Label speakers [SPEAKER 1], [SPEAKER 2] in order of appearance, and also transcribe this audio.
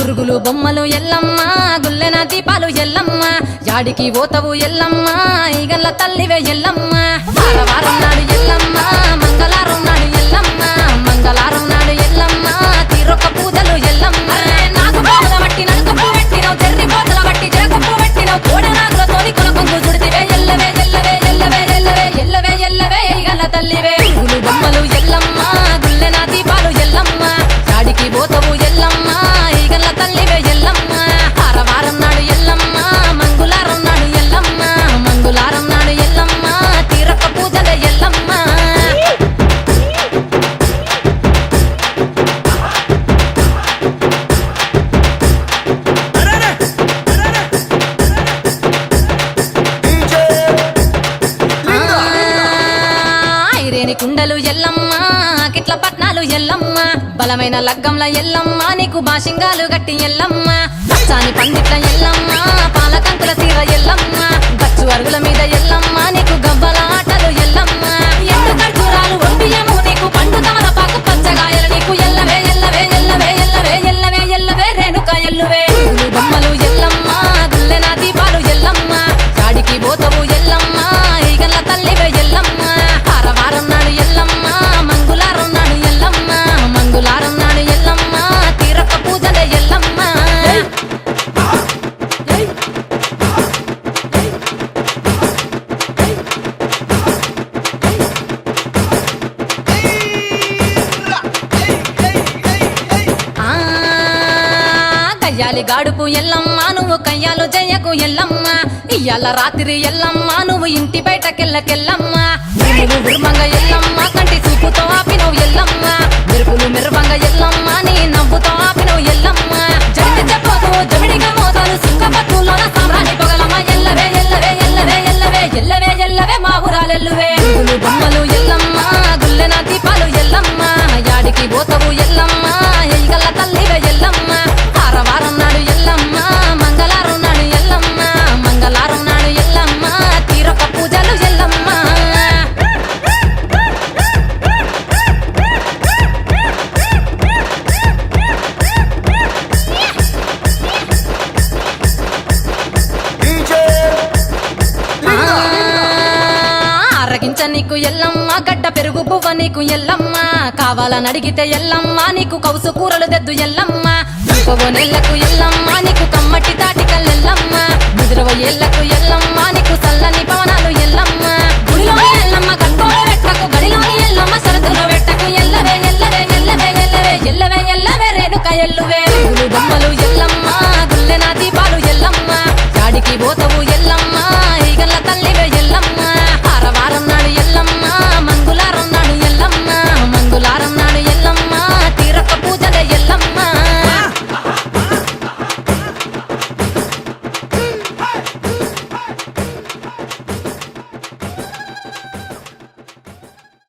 [SPEAKER 1] పురుగులు బొమ్మలు ఎల్లమ్మ గుల్లెన దీపాలు ఎల్లమ్మ యాడికి పోతవు ఎల్లమ్మ ఈగల్ల తల్లివే ఎల్లమ్మ వారం నాడు ఎల్లమ్మ మంగళవారం నాడు ఎల్లమ్మ మంగళవారం నాడు ఎల్లమ్మ తీరొక్క పూజలు ఎల్లమ్మ నాకు బాధ బట్టి నలుకప్పు పెట్టినవు జర్రి పోతల బట్టి జరకప్పు పెట్టినవు కోడె నాగులతోని కొనకొంగు చుడితివే ఎల్లవే ఎల్లవే ఎల్లవే ఎల్లవే ఎల్లవే ఎల్లవే ఈగల్ల తల్లివే పురుగులు బొమ్మలు ఎల్లమ్మ గుల్లెన దీపాలు ఎల్లమ్మ యాడికి పోతవు ఎల్లమ్మ ఈగల్ల తల్లివే ఎల్లమ్మ వారం నాడు ఎల్లమ్మ మంగళవారం నాడు ఎల్లమ్మ మంగళవారం నాడు ఎల్లమ్మ తీరొక్క పూజల ఎల్లమ్మ ఐరేని కుండలు ఎల్లమ్మ కిట్ల పట్నాలు ఎల్లమ్మ బలమైన లగ్గంల ఎల్లమ్మ నీకు బాషింగాలు గట్టి ఎల్లమ్మ పచ్చాని పండిట్ల ఎల్లమ్మ పాలకంకుల సీర ఎల్లమ్మ గచ్చు అరుగుల మీద ఎల్లమ్మ నీకు గవ్వల ఆటలు ఎల్లమ్మ ఎండు ఖర్జూరాలు ఒంటియము నీకు పండు తమలపాకు పచ్చగాయలు నీకు ఎల్లవే ఎల్లవే ఎల్లవే ఎల్లవే ఎల్లవే ఎల్లవే రేణుక ఎల్లువే బొమ్మలు ఎల్లమ్మ గుల్లెన దీపాలు ఎల్లమ్మ చాడికి పోతవు ఎల్లమ్మ ఈగల్ల తల్లివే ఎల్లమ్మ వారం నాడు ఎల్లమ్మ మంగళవారం నాడు ఎల్లమ్మ మంగళవారం నాడు ఎల్లమ్మ తీరొక్క పూజల ఎల్లమ్మ కయ్యాలి గాడుపు ఎల్లమ్మ నువ్వు కయ్యాలు జయ్యకు ఎల్లమ్మ ఇయ్యాల రాత్రి ఎల్లమ్మ నువ్వు ఇంటి బయటకెళ్ళకెళ్ళమ్మ మెరుపులు విరుమంగ ఎల్లమ్మ కంటి చూపుతో ఆపినవు ఎల్లమ్మ మెరుపులు మెరువంగ ఎల్లమ్మ నీ నవ్వుతో ఆపినవు ఎల్లమ్మ జడిని చెప్పదు జమిడిగా మోతాలు సింగపట్టులోన సామ్రాణి పొగలమ్మ ఎల్లవే ఎల్లవే ఎల్లవే ఎల్లవే ఎల్లవే ఎల్లవే మా ఊరాలెల్లువే బొమ్మలు ఎల్లమ్మ గుల్లెన దీపాలు ఎల్లమ్మ యాడికి పోతవు ఎల్లమ్మ ఈగల్ల తల్లివే ఎల్లమ్మ వారం నాడు ఎల్లమ్మ మంగళవారం నాడు ఎల్లమ్మ మంగళవారం నాడు ఎల్లమ్మ తీరొక్క పూజలు ఎల్లమ్మ అరగించ నీకు ఎల్లమ్మ గడ్డ పెరుగు పువ్వ నీకు ఎల్లమ్మ కావాలని అడిగితే ఎల్లమ్మ నీకు కౌసు కూరలు దెద్దు ఎల్లమ్మ నెల్లకు ఎల్లమ్మ నీకు కమ్మటి తాటికల్ ఎల్లమ్మ ముదిరవ ఏళ్లకు ఎల్లమ్మ నీకు సల్లని పవనాలు ఎల్లమ్మ గుడిలో ఎల్లమ్మ గంటోల వెట్టకు గడిలోని ఎల్లమ్మ సరతుల వెట్టకు ఎల్లవే ఎల్లవే ఎల్లవే ఎల్లవే ఎల్లవే ఎల్లవే రేణుక ఎల్లువే బొమ్మలు ఎల్లమ్మ గుల్లెన దీపాలు ఎల్లమ్మ చాడికి పోత